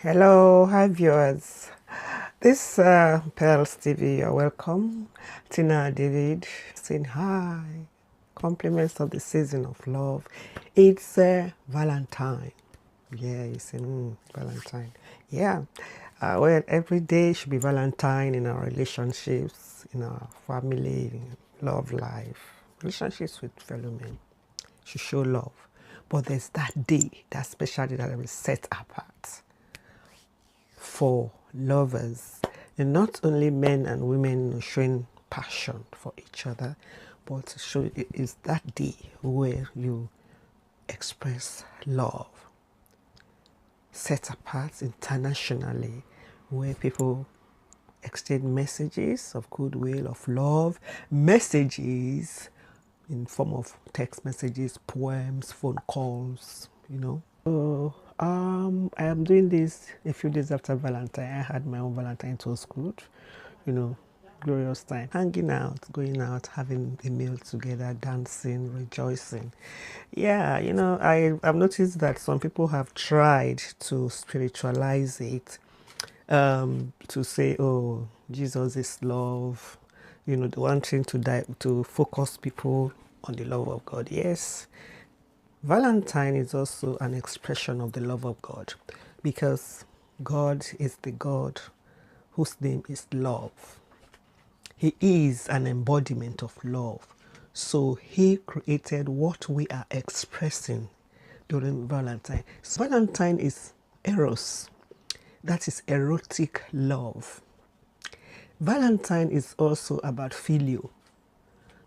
Hello, hi viewers. This Pearls TV, you're welcome. Tina David saying hi. Compliments of the season of love. It's Valentine. Yeah, you say Valentine. Yeah. Well, every day should be Valentine in our relationships, in our family, love life, relationships with fellow men. Should show love. But there's that day, that special day that will set apart for lovers, and not only men and women showing passion for each other, but show it is that day where you express love, set apart internationally, where people exchange messages of goodwill, of love, messages in form of text messages, poems, phone calls, So, I am doing this a few days after Valentine. I had my own Valentine, it was good, you know, glorious time. Hanging out, going out, having a meal together, dancing, rejoicing. Yeah, I've noticed that some people have tried to spiritualize it, to say, oh, Jesus is love, the wanting to die, to focus people on the love of God. Yes, Valentine is also an expression of the love of God, because God is the God whose name is love. He is an embodiment of love. So he created what we are expressing during Valentine. So Valentine is eros, that is erotic love. Valentine is also about filial,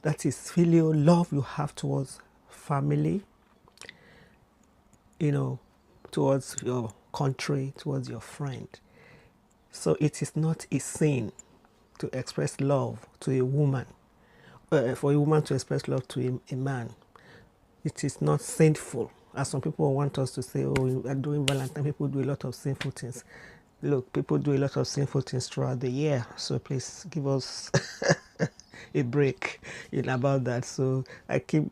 that is filial love you have towards family, towards your country, towards your friend. So it is not a sin to express love to a woman, for a woman to express love to a man. It is not sinful, as some people want us to say, oh, during Valentine, people do a lot of sinful things. Look, people do a lot of sinful things throughout the year, so please give us a break about that. So keep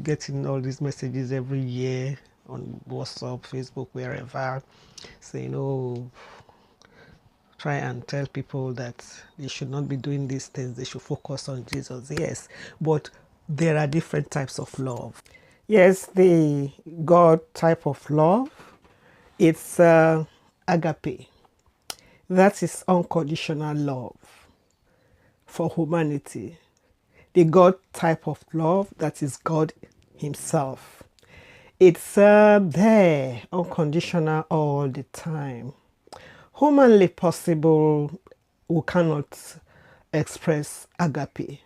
getting all these messages every year on WhatsApp, Facebook, wherever, saying, oh, try and tell people that they should not be doing these things, they should focus on Jesus. Yes, but there are different types of love. Yes, the God type of love, it's agape. That is unconditional love for humanity. The God type of love, that is God Himself. It's there, unconditional all the time. Humanly possible, we cannot express agape,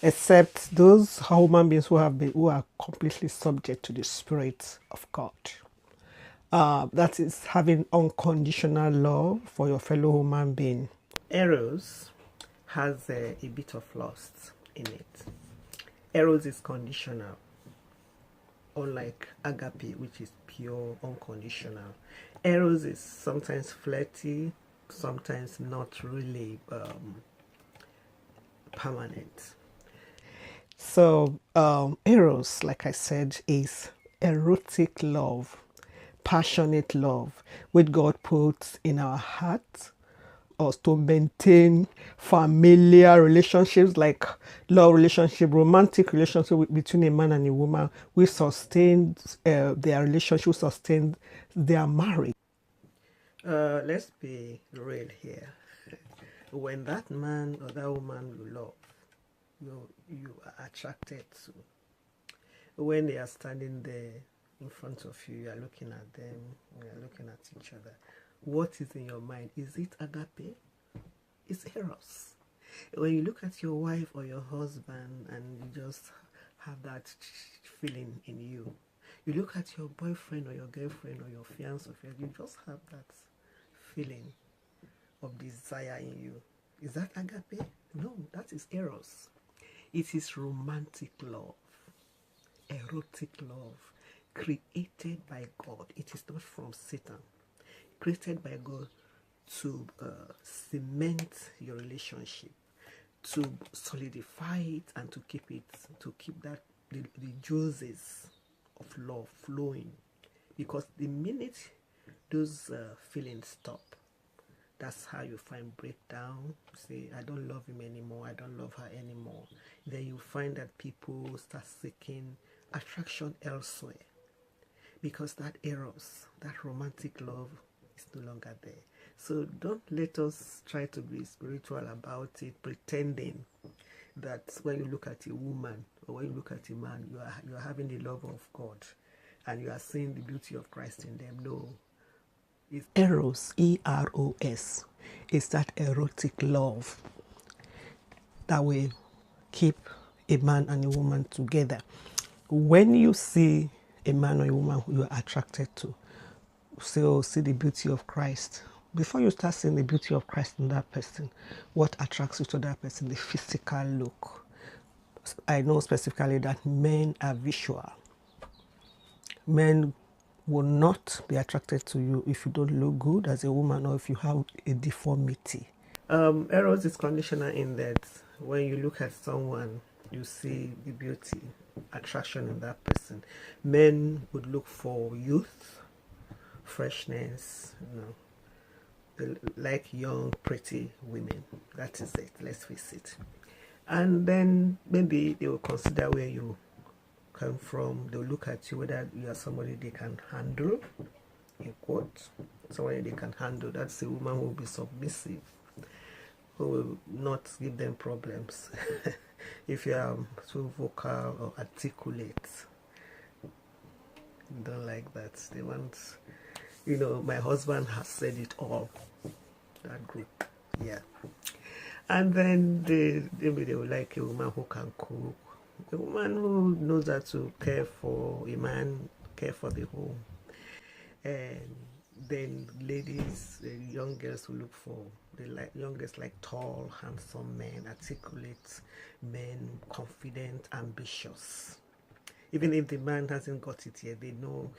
except those human beings who are completely subject to the Spirit of God. That is having unconditional love for your fellow human being. Eros has a bit of lust in it. Eros is conditional, unlike agape, which is pure, unconditional. Eros is sometimes flirty, sometimes not really permanent. So, Eros, like I said, is erotic love, passionate love, which God puts in our hearts us to maintain familiar relationships, like love relationship, romantic relationship between a man and a woman. We sustain their relationship, sustain their marriage. Let's be real here. When that man or that woman you love, you are attracted to, when they are standing there in front of you, you are looking at them, you are looking at each other, what is in your mind? Is it agape? It's eros. When you look at your wife or your husband and you just have that feeling in you, you look at your boyfriend or your girlfriend or your fiance, you just have that feeling of desire in you. Is that agape? No, that is eros. It is romantic love, erotic love, created by God. It is not from Satan. Created by God to cement your relationship, to solidify it, and to keep the juices of love flowing. Because the minute those feelings stop. That's how you find breakdown. Say, I don't love him anymore, I don't love her anymore. Then you find that people start seeking attraction elsewhere because that eros, that romantic love is no longer there. So don't let us try to be spiritual about it, pretending that when you look at a woman or when you look at a man, you are having the love of God and you are seeing the beauty of Christ in them. No. It's eros, E-R-O-S. It's that erotic love that will keep a man and a woman together. When you see a man or a woman who you are attracted to, so see the beauty of Christ. Before you start seeing the beauty of Christ in that person, what attracts you to that person? The physical look. I know specifically that men are visual. Men will not be attracted to you if you don't look good as a woman or if you have a deformity. Eros is conditional in that when you look at someone, you see the beauty, attraction in that person. Men would look for youth, freshness, they like young, pretty women. That is it, let's face it. And then maybe they will consider where you come from. They'll look at you whether you are somebody they can handle, in quotes, somebody they can handle. That's a woman who will be submissive, who will not give them problems. If you are too vocal or articulate, don't like that. They want, my husband has said it all. That group, yeah. And then maybe they will like a woman who can cook, a woman who knows how to care for a man, care for the home. And then ladies, young girls will look for, young girls like tall, handsome men, articulate men, confident, ambitious. Even if the man hasn't got it yet, they know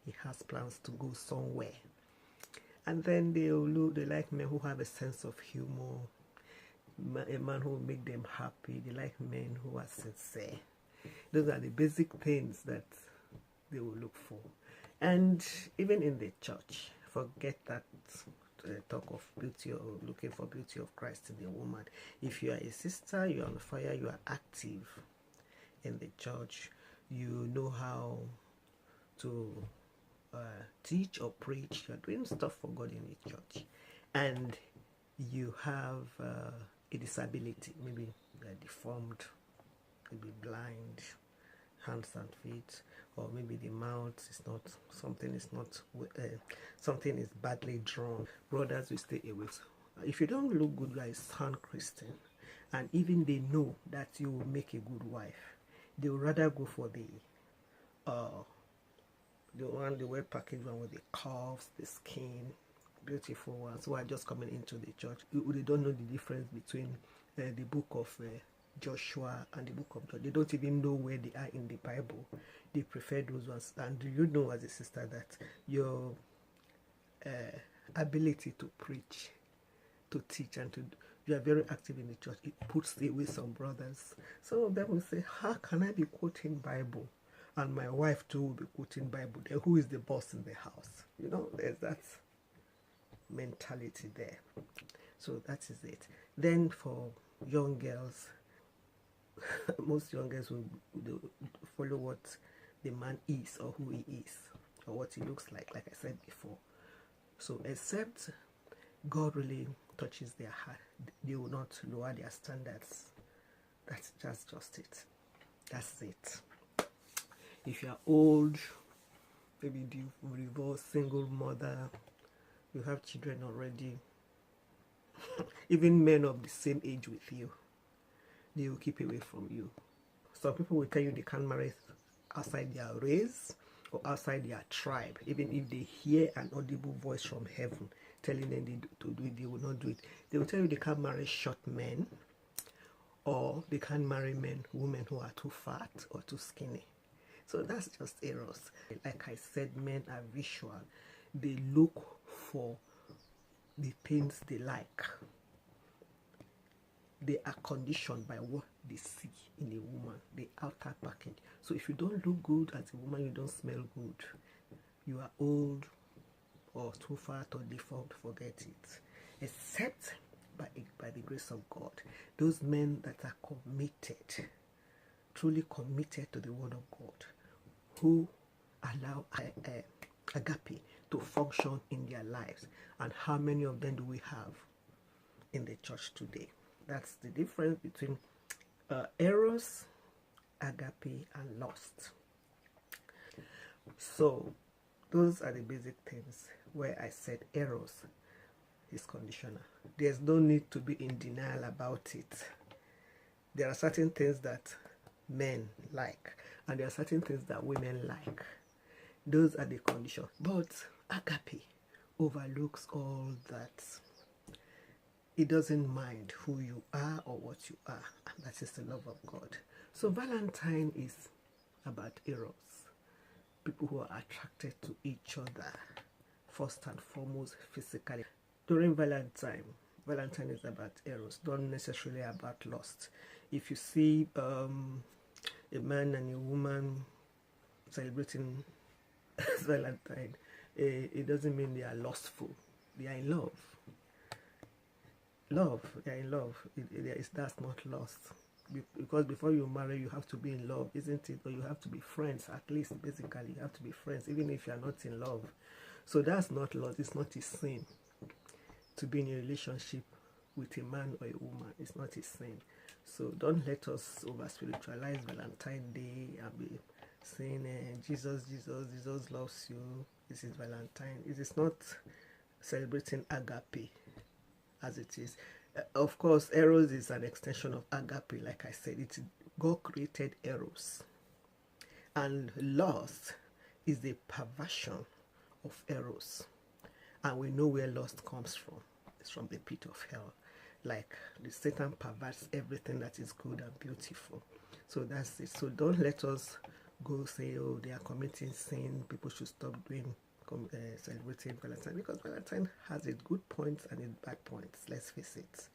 he has plans to go somewhere. And then they like men who have a sense of humor, a man who will make them happy. They like men who are sincere. Those are the basic things that they will look for. And even in the church, forget that talk of beauty or looking for beauty of Christ in the woman. If you are a sister, you are on fire, you are active in the church, you know how to teach or preach, you're doing stuff for God in the church, and you have a disability, maybe you are deformed, maybe blind, hands and feet, or maybe the mouth is not, something is badly drawn. Brothers will stay away. If you don't look good, you are a sound Christian, and even they know that you will make a good wife, they would rather go for the well packaged one with the curves, the skin, beautiful ones who are just coming into the church. They don't know the difference between the book of Joshua and the book of John. They don't even know where they are in the Bible. They prefer those ones. And do you know, as a sister, that your ability to preach, to teach, and you are very active in the church, it puts away some brothers. Some of them will say, how can I be quoting Bible and my wife too will be quoting Bible? Then who is the boss in the house? There's that mentality there. So that is it. Then for young girls, most young girls will follow what the man is or who he is or what he looks like I said before. So except God really touches their heart, they will not lower their standards. That's just it. That's it. If you are old, maybe divorced, single mother, you have children already, even men of the same age with you, they will keep away from you. Some people will tell you they can't marry outside their race or outside their tribe. Even if they hear an audible voice from heaven telling them to do it, they will not do it. They will tell you they can't marry short men, or they can't marry women who are too fat or too skinny. So that's just errors. Like I said, men are visual. They look for the things they like. They are conditioned by what they see in a woman, the outer package. So if you don't look good as a woman, you don't smell good, you are old, or too fat or deformed, forget it. Except by the grace of God. Those men that are committed, truly committed to the word of God, who allow agape to function in their lives. And how many of them do we have in the church today? That's the difference between eros, agape, and lust. So those are the basic things where I said eros is conditional. There's no need to be in denial about it. There are certain things that men like, and there are certain things that women like. Those are the conditions. But agape overlooks all that. It doesn't mind who you are or what you are, and that is the love of God. So Valentine is about eros, people who are attracted to each other, first and foremost physically. During Valentine is about eros, not necessarily about lust. If you see a man and a woman celebrating Valentine, it doesn't mean they are lustful. They are in love. They are in love. That's not lust. Because before you marry, you have to be in love, isn't it? Or you have to be friends, at least, basically. You have to be friends, even if you are not in love. So that's not lust. It's not a sin to be in a relationship with a man or a woman. It's not a sin. So don't let us over spiritualize Valentine Day and be saying Jesus loves you. This is Valentine. It is not celebrating agape as it is. Of course, eros is an extension of agape. Like I said, it's God created eros, and lust is the perversion of eros. And we know where lust comes from. It's from the pit of hell. Like the Satan perverts everything that is good and beautiful. So that's it. So don't let us go say, oh, they are committing sin, people should stop doing celebrating Valentine, because Valentine has its good points and its bad points. Let's face it.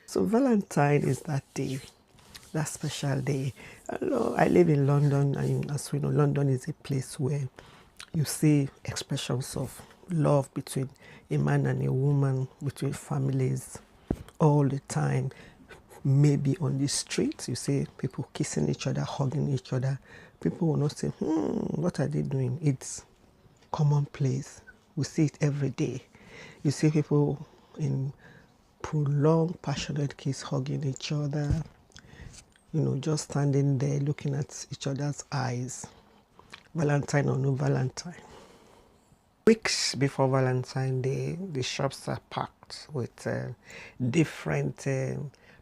So Valentine is that day, that special day. I live in London, and as we know, London is a place where you see expressions of love between a man and a woman, between families, all the time. Maybe on the street, you see people kissing each other, hugging each other. People will not say, what are they doing? It's commonplace. We see it every day. You see people in prolonged, passionate kiss, hugging each other, just standing there looking at each other's eyes. Valentine or no Valentine. Weeks before Valentine Day, the shops are packed with different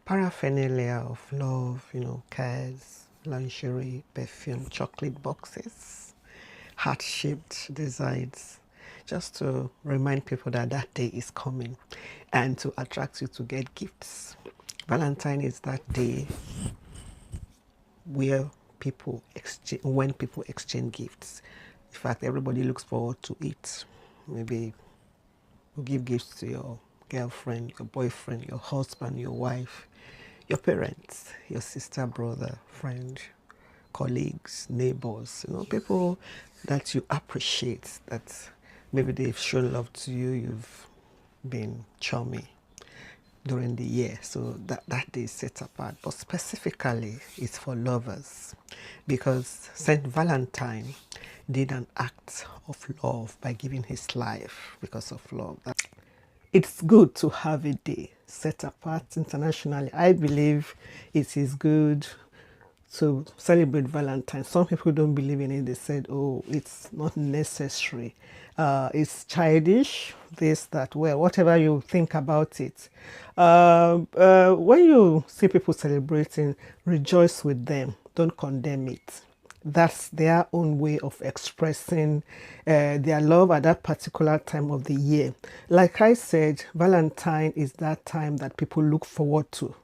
paraphernalia of love, cares, lingerie, perfume, chocolate boxes, heart-shaped designs, just to remind people that that day is coming and to attract you to get gifts. Valentine is that day when people exchange gifts. In fact, everybody looks forward to it. Maybe you give gifts to your girlfriend, your boyfriend, your husband, your wife, your parents, your sister, brother, friend, colleagues, neighbors, people that you appreciate, that maybe they've shown love to you, you've been charming during the year. So that day is set apart. But specifically, it's for lovers, because Saint Valentine did an act of love by giving his life because of love. It's good to have a day set apart internationally. I believe it is good to celebrate Valentine. Some people don't believe in it. They said, oh, it's not necessary. It's childish, this, that, well, whatever you think about it. When you see people celebrating, rejoice with them. Don't condemn it. That's their own way of expressing their love at that particular time of the year. Like I said, Valentine is that time that people look forward to.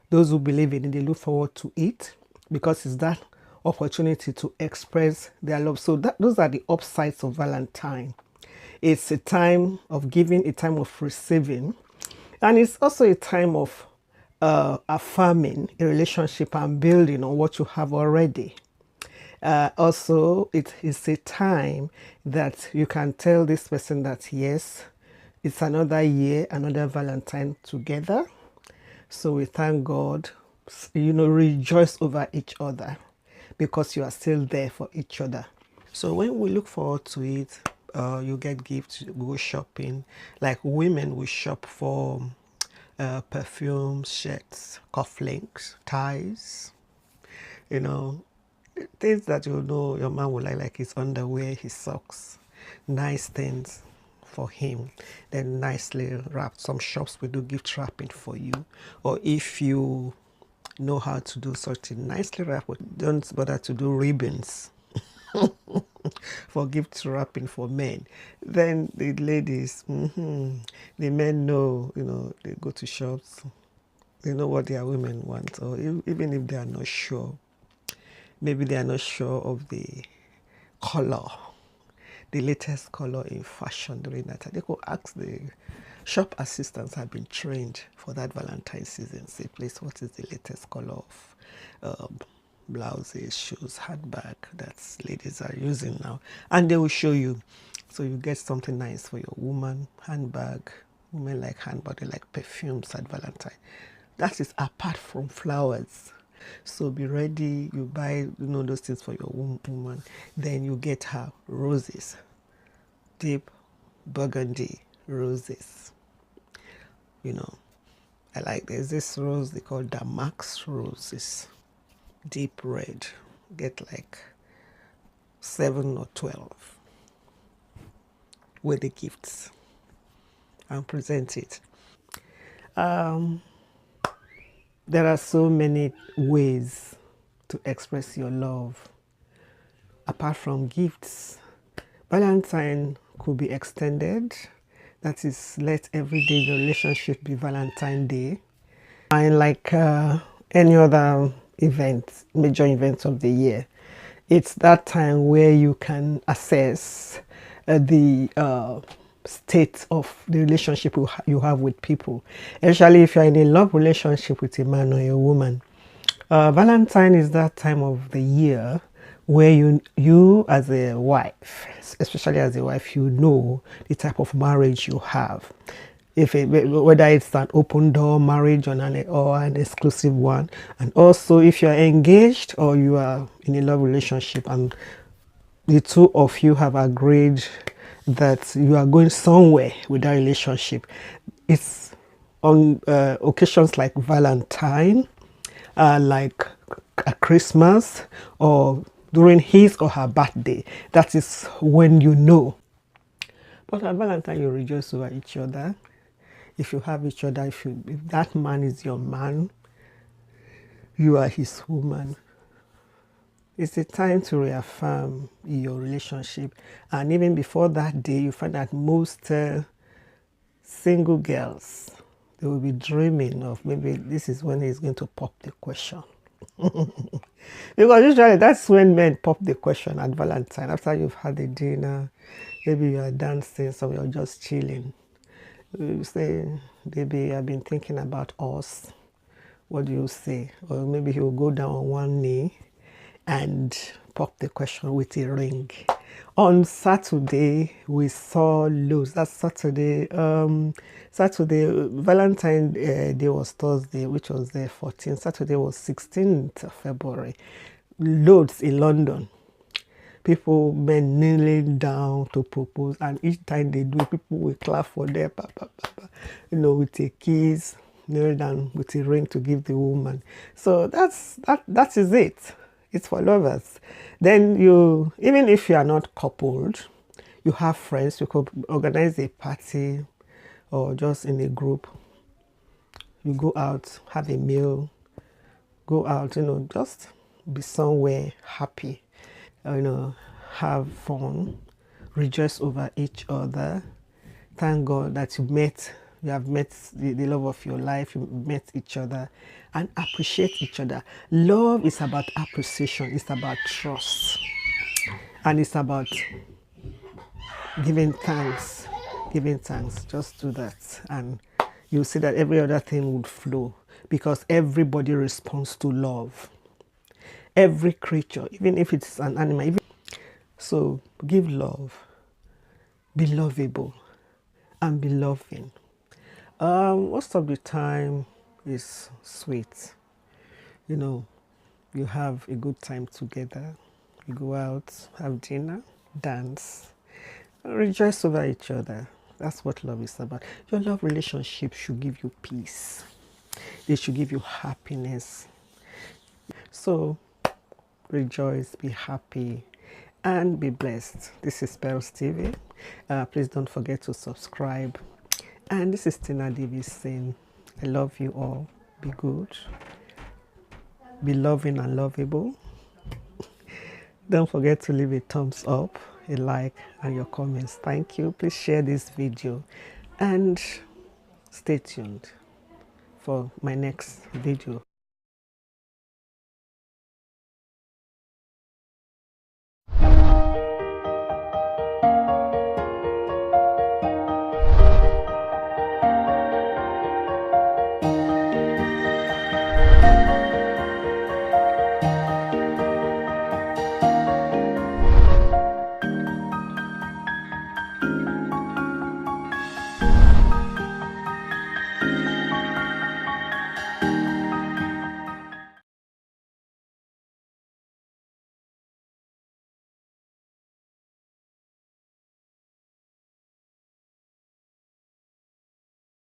Those who believe in it, they look forward to it, because it's that opportunity to express their love. So those are the upsides of Valentine. It's a time of giving, a time of receiving, and it's also a time of affirming a relationship and building on what you have already. Also, it is a time that you can tell this person that yes, it's another year, another Valentine together. So we thank God, rejoice over each other because you are still there for each other. So when we look forward to it, you get gifts, go shopping. Like women will shop for perfumes, shirts, cufflinks, ties, you know, things that you know your man will like his underwear, his socks, nice things for him. Then nicely wrapped. Some shops will do gift wrapping for you. Or if you know how to do such a nicely wrapped, don't bother to do ribbons for gift wrapping for men. Then the ladies, the men know, they go to shops, they know what their women want, or even if they are not sure, maybe they are not sure of the color, the latest color in fashion during that time. They could ask the shop assistants have been trained for that Valentine season. Say, please, what is the latest color of blouses, shoes, handbag that ladies are using now? And they will show you. So you get something nice for your woman, handbag. Women like handbag, they like perfumes at Valentine. That is apart from flowers. So be ready, you buy those things for your woman. Then you get her roses, deep burgundy roses. I like, there's this rose they call damask roses, deep red. Get like 7 or 12 with the gifts and present it. There are so many ways to express your love apart from gifts. Valentine could be extended. That is, let every day your relationship be Valentine Day. And like any other event, major events of the year, it's that time where you can assess the state of the relationship you have with people, especially if you're in a love relationship with a man or a woman. Valentine is that time of the year where you as a wife, especially as a wife, you know the type of marriage you have. Whether it's an open door marriage or an exclusive one, and also if you're engaged or you are in a love relationship and the two of you have agreed that you are going somewhere with that relationship. It's on occasions like Valentine, like a Christmas, or during his or her birthday. That is when you know. But at Valentine, you rejoice over each other. If you have each other, if that man is your man, you are his woman. It's a time to reaffirm your relationship. And even before that day, you find that most single girls, they will be dreaming of maybe this is when he's going to pop the question. Because usually that's when men pop the question at Valentine. After you've had a dinner, maybe you are dancing, so you're just chilling. You say, baby, I've been thinking about us. What do you say? Or maybe he will go down on one knee and pop the question with a ring. On Saturday, we saw loads. That's Saturday. Valentine Day was Thursday, which was the 14th. Saturday was 16th of February. Loads in London. People, men kneeling down to propose, and each time they do, people will clap for them, with a kiss, kneel down with a ring to give the woman. So that is it. It's for lovers. Then even if you are not coupled, you have friends, you could organize a party or just in a group. You go out, have a meal, go out, just be somewhere happy, have fun, rejoice over each other. Thank God that you have met the love of your life, you met each other, and appreciate each other. Love is about appreciation, it's about trust, and it's about giving thanks. Giving thanks, just do that, and you'll see that every other thing would flow because everybody responds to love. every creature, even if it's an animal. So give love, be lovable, and be loving. Most of the time is sweet. You know, you have a good time together. You go out, have dinner, dance, rejoice over each other. That's what love is about. Your love relationship should give you peace. They should give you happiness. So rejoice, be happy, and be blessed. This is Pearls TV. Please don't forget to subscribe. And this is Tina Davis saying, I love you all. Be good, be loving and lovable. Don't forget to leave a thumbs up, a like, and your comments. Thank you. Please share this video and stay tuned for my next video.